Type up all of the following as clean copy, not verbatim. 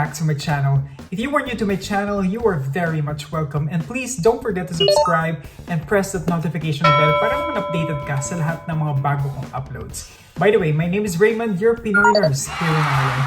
back to my channel. If you are new to my channel, you are very much welcome, and please don't forget to subscribe and press that notification bell para naman updated ka sa lahat ng mga bago kong uploads. By the way, my name is Raymond, your Pinoy nurse here in Ireland.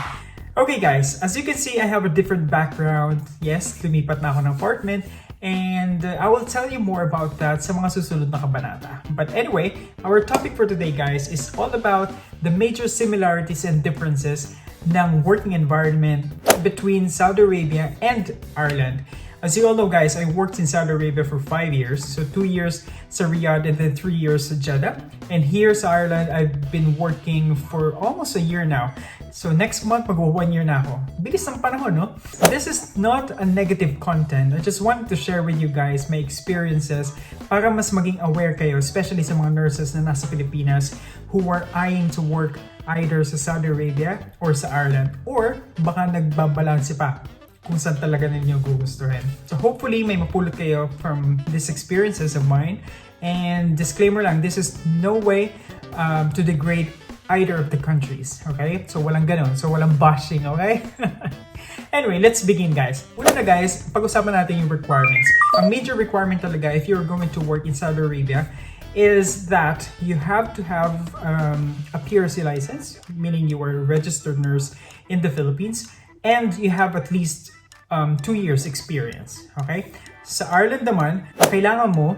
Okay guys, as you can see, I have a different background. Yes, lumipat na ako ng apartment, and I will tell you more about that sa mga susunod na kabanata. But anyway, our topic for today guys is all about the major similarities and differences ng working environment between Saudi Arabia and Ireland. As you all know guys, I worked in Saudi Arabia for 5 years. So 2 years sa Riyadh and then 3 years sa Jeddah. And here sa Ireland, I've been working for almost a year now. So next month, mag-1 year na ako. Bilis ng panahon, no? This is not a negative content. I just wanted to share with you guys my experiences para mas maging aware kayo, especially sa mga nurses na nasa Pilipinas who are eyeing to work either sa Saudi Arabia or sa Ireland, or baka nagbabalanse pa kung saan talaga ninyo gugustuhin. So hopefully may mapulot kayo from these experiences of mine. And disclaimer lang, this is no way to degrade either of the countries, okay? So walang ganon, so walang bashing, okay? Anyway, let's begin guys. Una na guys, pag-usapan natin yung requirements. Ang major requirement talaga if you're going to work in Saudi Arabia is that you have to have a PRC license, meaning you are a registered nurse in the Philippines, and you have at least 2 years experience, okay? Sa Ireland naman, kailangan mo,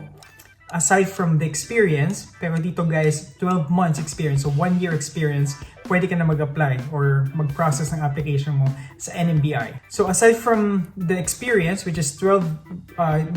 aside from the experience, pero dito guys, 12 months experience, so 1 year experience, pwede ka na mag-apply or mag-process ng application mo sa NMBI. So aside from the experience, which is 12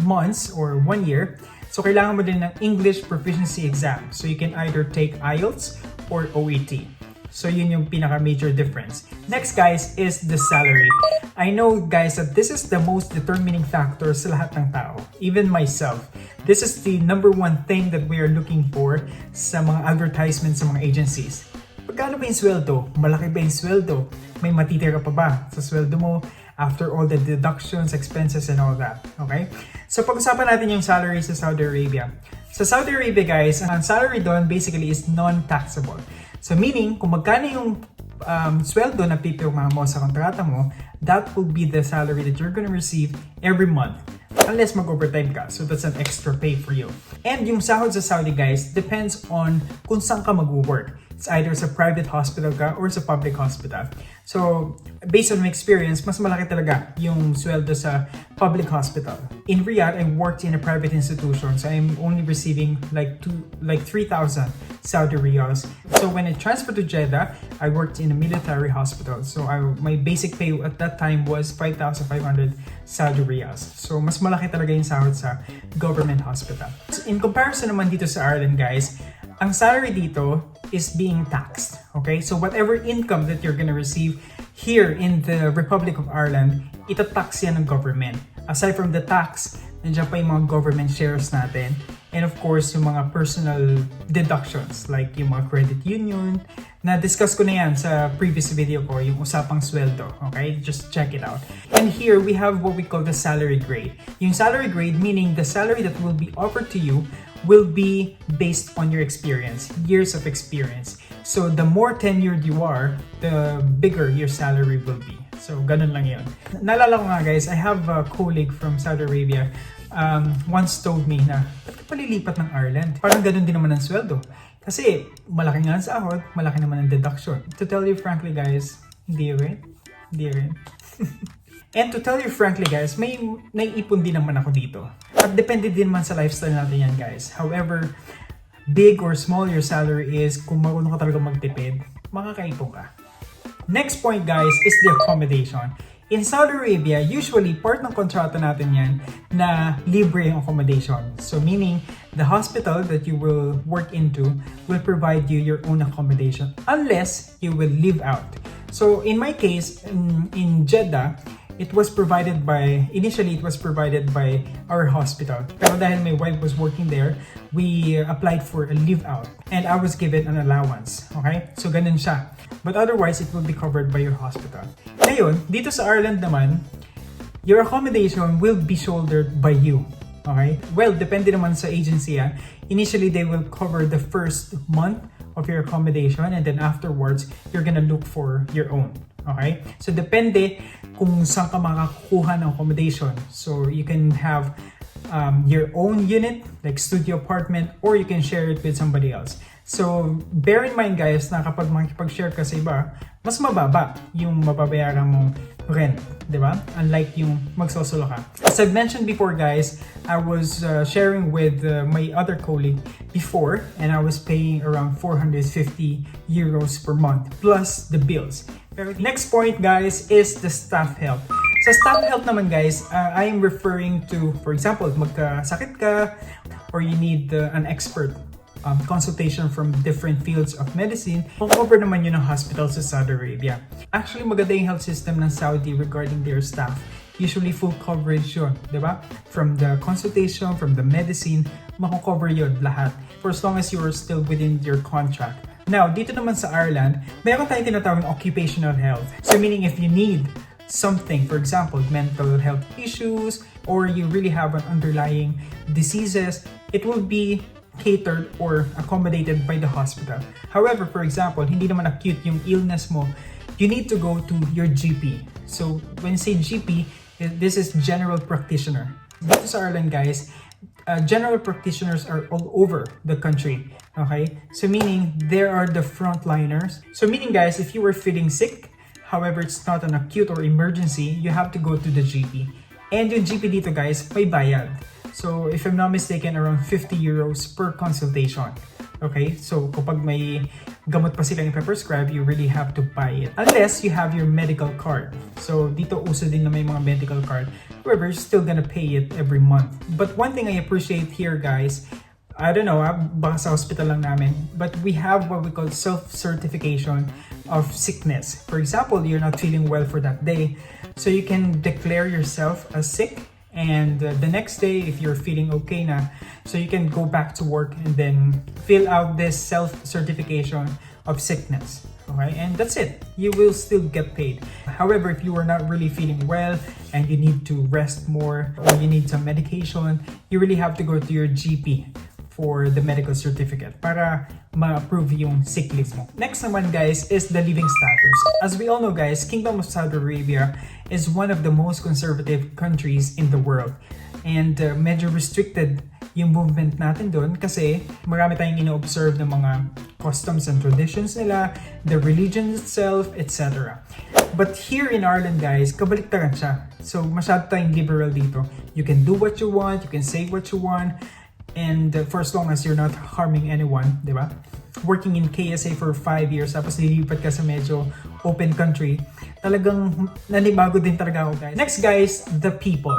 months or 1 year, so kailangan mo din ng English proficiency exam. So you can either take IELTS or OET. So yun yung pinaka-major difference. Next guys is the salary. I know guys that this is the most determining factor sa lahat ng tao. Even myself. This is the number one thing that we are looking for sa mga advertisements sa mga agencies. Pagkano ba yung sweldo? Malaki ba yung sweldo? May matitira pa ba sa sweldo mo after all the deductions, expenses, and all that? Okay? So pag-usapan natin yung salary sa Saudi Arabia. Sa Saudi Arabia guys, ang salary doon basically is non-taxable. So meaning, kung magkano yung sweldo na pipirma mo sa kontrata mo, that will be the salary that you're gonna receive every month. Unless mag-overtime ka. So that's an extra pay for you. And yung sahod sa Saudi guys, depends on kung saan ka mag-work. It's either sa private hospital ka or sa public hospital. So, based on my experience, mas malaki talaga yung sweldo sa public hospital. In Riyadh, I worked in a private institution, so I'm only receiving like 3,000 Saudi riyals. So when I transferred to Jeddah, I worked in a military hospital. So my basic pay at that time was 5,500 Saudi riyals. So mas malaki talaga yung sahod sa government hospital. In comparison naman dito sa Ireland guys, ang salary dito is being taxed. Okay? So whatever income that you're gonna receive here in the Republic of Ireland, itatax yan ng government. Aside from the tax, nandiyan pa yung mga government shares natin. And of course, yung mga personal deductions like yung mga credit union. Na-discuss ko na yan sa previous video ko, yung usapang sweldo. Okay? Just check it out. And here, we have what we call the salary grade. Yung salary grade, meaning the salary that will be offered to you will be based on your experience, years of experience. So the more tenured you are, the bigger your salary will be. So ganun lang yun. Naalala ko nga guys, I have a colleague from Saudi Arabia once told me na, ba't ka palilipat ng Ireland? Parang ganun din naman ang sweldo. Kasi malaki nga ang sahod, malaki naman ang deduction. To tell you frankly guys, hindi rin. And to tell you frankly guys, may naiipon din naman ako dito. At depende din man sa lifestyle natin yan guys. However, big or small your salary is, kung marunong ka talaga magtipid, makakaipon ka. Next point guys is the accommodation. In Saudi Arabia, usually part ng kontrata natin yan na libre yung accommodation. So meaning, the hospital that you will work into will provide you your own accommodation unless you will live out. So in my case, in Jeddah, initially it was provided by our hospital. Pero dahil my wife was working there, we applied for a live out and I was given an allowance. Okay? So ganun siya. But otherwise, it will be covered by your hospital. Ngayon, dito sa Ireland naman, your accommodation will be shouldered by you. Okay? Well, depende naman sa agency. Initially, they will cover the first month of your accommodation and then afterwards, you're gonna look for your own. Okay? So depende kung saan ka makakuha ng accommodation. So you can have your own unit, like studio apartment, or you can share it with somebody else. So bear in mind guys na kapag makikipag-share ka sa iba, mas mababa yung mababayaran mong rent, di ba? Unlike yung magsosolo ka. As I've mentioned before guys, I was sharing with my other colleague before, and I was paying around 450 euros per month plus the bills. Pero next point guys is the staff help. Sa staff help naman guys, I am referring to, for example, magkasakit ka or you need an expert consultation from different fields of medicine, cover naman yun ng hospital sa Saudi Arabia. Actually, maganda yung health system ng Saudi regarding their staff. Usually full coverage yun, di ba? From the consultation, from the medicine, mako-cover yun lahat. For as long as you are still within your contract. Now, dito naman sa Ireland, meron tayong tinatawag ng occupational health. So meaning if you need something, for example, mental health issues, or you really have an underlying diseases, it will be catered or accommodated by the hospital. However, for example, hindi naman acute yung illness mo, you need to go to your GP. So, when you say GP, this is general practitioner. Dito sa Ireland, guys, general practitioners are all over the country. Okay? So, meaning, there are the frontliners. So, meaning, guys, if you were feeling sick, however, it's not an acute or emergency, you have to go to the GP. And yung GP dito, guys, may bayad. So, if I'm not mistaken, around 50 euros per consultation. Okay? So, kapag may gamot pa silang ipaprescribe, you really have to buy it. Unless you have your medical card. So, dito uso din na may mga medical card. However, you're still gonna pay it every month. But one thing I appreciate here, guys, I don't know, baka sa hospital lang namin, but we have what we call self-certification of sickness. For example, you're not feeling well for that day, so you can declare yourself as sick. And the next day, if you're feeling okay na, so you can go back to work and then fill out this self-certification of sickness. Okay, and that's it. You will still get paid. However, if you are not really feeling well and you need to rest more or you need some medication, you really have to go to your GP for the medical certificate para ma-approve yung sick leave mo. Next naman guys is the living status. As we all know guys, Kingdom of Saudi Arabia is one of the most conservative countries in the world. And medyo restricted yung movement natin doon kasi marami tayong ino-observe ng mga customs and traditions nila, the religion itself, etc. But here in Ireland guys, kabaliktaran siya. So masyado tayong liberal dito. You can do what you want, you can say what you want, and for as long as you're not harming anyone, di ba? Working in KSA for 5 years, tapos lilipat ka sa medyo open country, talagang nanibago din talaga ako guys. Next guys, the people.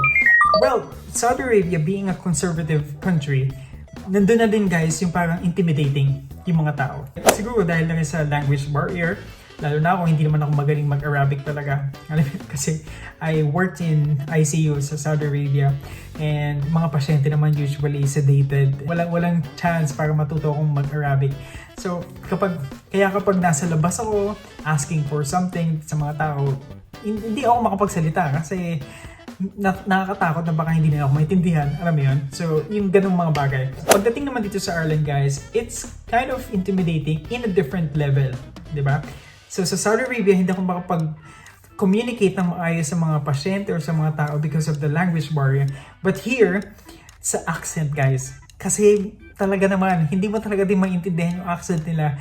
Well, Saudi Arabia being a conservative country, nandun na din guys yung parang intimidating yung mga tao. Siguro dahil lang sa language barrier, lalo na ako hindi naman ako magaling mag-Arabic talaga. Kasi I worked in ICU sa Saudi Arabia and mga pasyente naman usually sedated. Walang chance para matuto akong mag-Arabic. So kapag nasa labas ako asking for something sa mga tao, hindi ako makapagsalita kasi nakakatakot na baka hindi na ako maintindihan. Alam mo yun? So, yung ganung mga bagay. Pagdating naman dito sa Ireland, guys, it's kind of intimidating in a different level. Diba? So, sa Saudi Arabia, hindi ako makapag-communicate ng maayos sa mga pasyente or sa mga tao because of the language barrier. But here, sa accent, guys, kasi talaga naman, hindi mo talaga din maintindihan yung accent nila.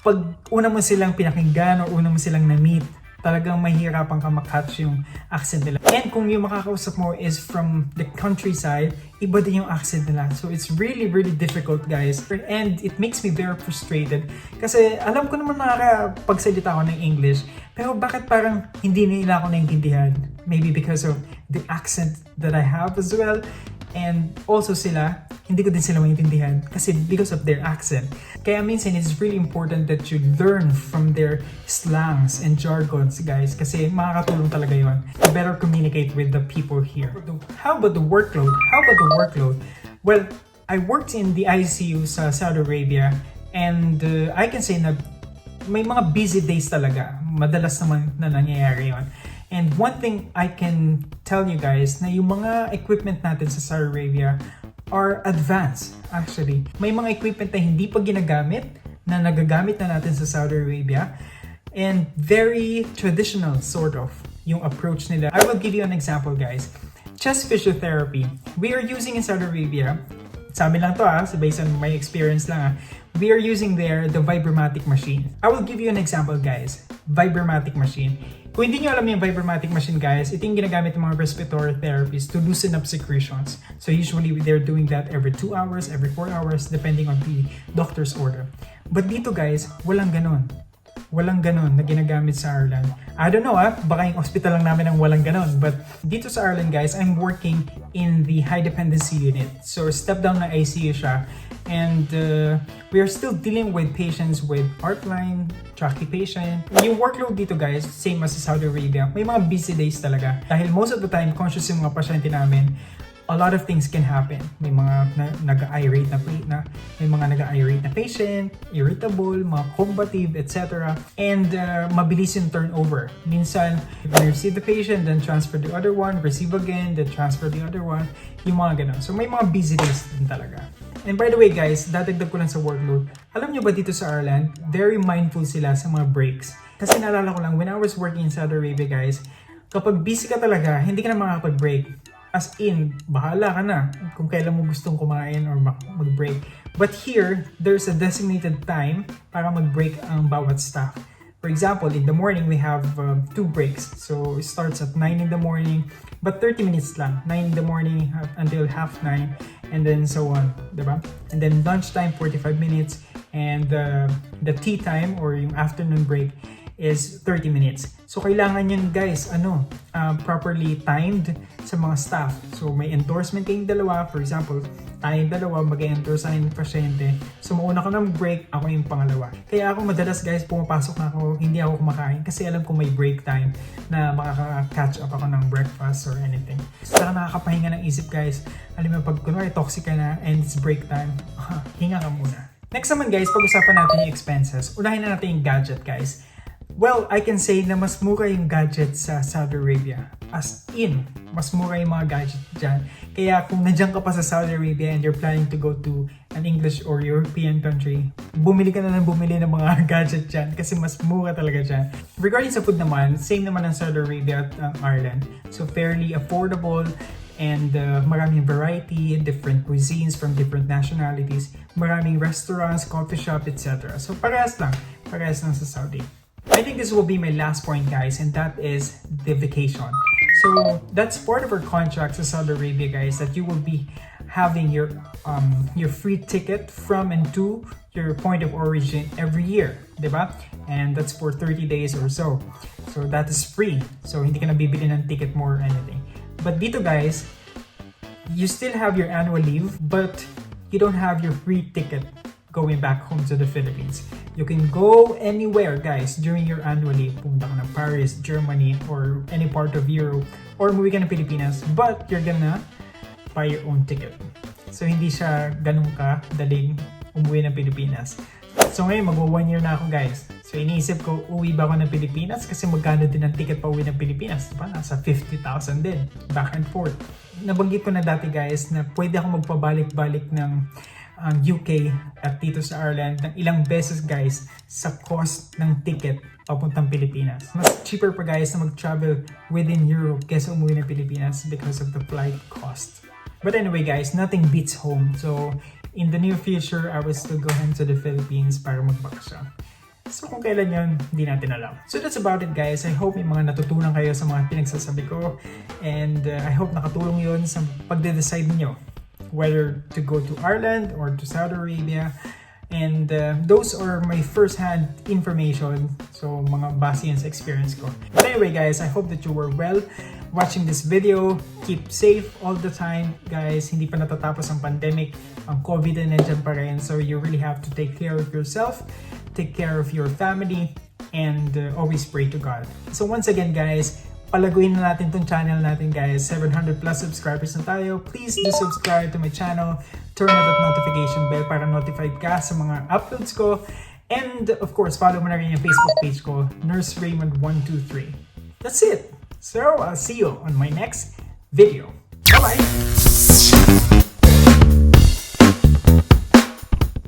Pag una mo silang pinakinggan o una mo silang na-meet, talagang mahirapan ka makatch yung accent nila. And kung yung makakausap mo is from the countryside, iba din yung accent nila. So it's really, really difficult, guys. And it makes me very frustrated. Kasi alam ko naman nakakapagsalita ako ng English, pero bakit parang hindi nila ako naintindihan? Maybe because of the accent that I have as well. And also sila, hindi ko din sila maintindihan kasi because of their accent. Kaya minsan it's really important that you learn from their slangs and jargons, guys, kasi makakatulong talaga yon to better communicate with the people here. How about the workload? Well, I worked in the ICU sa Saudi Arabia and I can say na may mga busy days talaga. Madalas naman na nangyayari yon. And one thing I can tell you guys na yung mga equipment natin sa Saudi Arabia are advanced actually. May mga equipment na hindi pa ginagamit na nagagamit na natin sa Saudi Arabia. And very traditional sort of yung approach nila. I will give you an example, guys. Chest physiotherapy. We are using in Saudi Arabia, sa amin lang to based on my experience lang we are using there the Vibromatic machine. I will give you an example, guys. Vibromatic machine. Kung hindi nyo alam yung Vibromatic machine, guys, ito yung ginagamit ng mga respiratory therapists to loosen up secretions. So usually they're doing that every 2 hours, every 4 hours, depending on the doctor's order. But dito, guys, walang ganon. Walang ganon na ginagamit sa Ireland. I don't know baka yung hospital lang namin ang walang ganon. But dito sa Ireland, guys, I'm working in the high dependency unit. So step down na ICU siya. And we are still dealing with patients with heartline, trachea patient. Yung workload dito, guys, same as sa Saudi Arabia. May mga busy days talaga. Dahil most of the time, conscious yung mga pasyente namin, a lot of things can happen. May mga nag-irate may mga nag-irate na patient, irritable, mga combative, etc. And mabilis yung turnover. Minsan, you receive the patient, then transfer the other one, receive again, then transfer the other one. Yung mga ganun. So may mga busy days din talaga. And by the way, guys, dadagdag ko lang sa workload. Alam nyo ba dito sa Ireland, very mindful sila sa mga breaks. Kasi naalala ko lang, when I was working in Saudi Arabia, guys, kapag busy ka talaga, hindi ka na makakapag-break. As in, bahala ka na kung kailan mo gustong kumain or mag-break. But here, there's a designated time para mag-break ang bawat staff. For example, in the morning, we have 2 breaks. So, it starts at 9 in the morning, but 30 minutes lang. 9 in the morning until half 9, and then so on, diba? And then lunchtime, 45 minutes, and the tea time or yung afternoon break is 30 minutes. So, kailangan yun, guys, properly timed sa mga staff. So, may endorsement kayong dalawa. For example, tayong dalawa, mag-endorse sa yung pasyente. So, mauna ko na mag-break, ako yung pangalawa. Kaya ako madalas, guys, pumapasok na ako, hindi ako kumakain kasi alam ko may break time na makaka-catch up ako ng breakfast or anything. Saka nakakapahinga ng isip, guys. Alam mo, pag kunwari toxic ka na and it's break time, hinga ka muna. Next naman, guys, pag-usapan natin yung expenses. Unahin na natin yung gadget, guys. Well, I can say na mas mura yung gadget sa Saudi Arabia. As in, mas mura yung mga gadget dyan. Kaya kung nandiyan ka pa sa Saudi Arabia and you're planning to go to an English or European country, bumili ka na ng bumili ng mga gadget dyan kasi mas mura talaga dyan. Regarding sa food naman, same naman ang Saudi Arabia at Ireland. So fairly affordable and maraming variety, different cuisines from different nationalities, maraming restaurants, coffee shop, etc. So parehas lang sa Saudi. I think this will be my last point, guys, and that is the vacation. So that's part of our contract sa Saudi Arabia, guys, that you will be having your free ticket from and to your point of origin every year, diba? And that's for 30 days or so. So that is free. So hindi ka na bibili ng ticket mo or anything. But dito, guys, you still have your annual leave, but you don't have your free ticket going back home to the Philippines. You can go anywhere, guys, during your annual leave. Punta ka ng Paris, Germany, or any part of Europe, or umuwi ka ng Pilipinas, but you're gonna buy your own ticket. So, hindi siya ganun ka daling umuwi ng Pilipinas. So, ngayon, mag-1 year na ako, guys. So, iniisip ko, uwi ba ako ng Pilipinas? Kasi magkano din ang ticket pa uwi ng Pilipinas? Diba? Nasa 50,000 din, back and forth. Nabanggit ko na dati, guys, na pwede ako magpabalik-balik ng UK at dito sa Ireland ng ilang beses, guys, sa cost ng ticket papuntang Pilipinas. Mas cheaper pa, guys, na mag-travel within Europe kaysa umuwi ng Pilipinas because of the flight cost. But anyway, guys, nothing beats home. So, in the near future, I will still go home to the Philippines para magbakasyon. So, kung kailan yun, hindi natin alam. So, that's about it, guys. I hope may mga natutunan kayo sa mga pinagsasabi ko. And I hope nakatulong yun sa pagde-decide niyo whether to go to Ireland or to Saudi Arabia. And those are my first-hand information. So, mga base yan sa experience ko. But anyway, guys, I hope that you were well watching this video. Keep safe all the time, guys. Hindi pa natatapos ang pandemic. Ang COVID na nandiyan pa rin. So, you really have to take care of yourself, take care of your family, and always pray to God. So, once again, guys, palaguin na natin tong channel natin, guys. 700 plus subscribers na tayo. Please do subscribe to my channel. Turn on that notification bell para notified ka sa mga uploads ko. And of course, follow mo na rin yung Facebook page ko, Nurse Raymond 123. That's it. So, I'll see you on my next video. Bye-bye!